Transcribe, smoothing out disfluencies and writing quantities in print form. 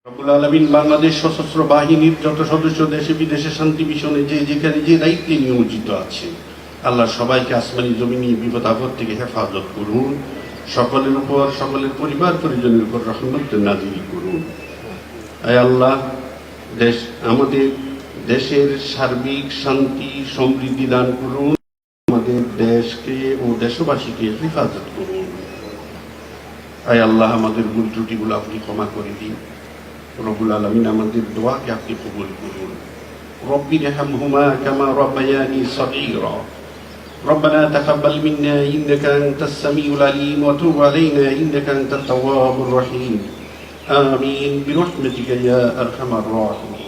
রব্বুল আলামিন বাংলাদেশ সশস্ত্র বাহিনীর যত সদস্য দেশে বিদেশে শান্তি মিশনে যেখানে যে দায়িত্বে নিয়োজিত আছে, আল্লাহ সবাইকে আসমানি জমিনি বিপদ আপদ থেকে হেফাজত করুন, সকলের উপর সকলের পরিবার পরিজনের উপর রহমত নাজিল করুন। আয় আল্লাহ, আমাদের দেশের সার্বিক শান্তি সমৃদ্ধি দান করুন, আমাদের দেশকে ও দেশবাসীকে হেফাজত করুন। আয় আল্লাহ, আমাদের ভুল ত্রুটিগুলো আপনি ক্ষমা করে দিন। রব্বুল আলামিন আমাদের দোয়াকে আপনি কবুল করুন। রব্বি রহমহুমা কামা রাব্বায়ানি সগীরা। ربنا تقبل منا إنك أنت السميع العليم وتب علينا إنك أنت التواب الرحيم. آمين برحمتك يا أرحم الراحمين.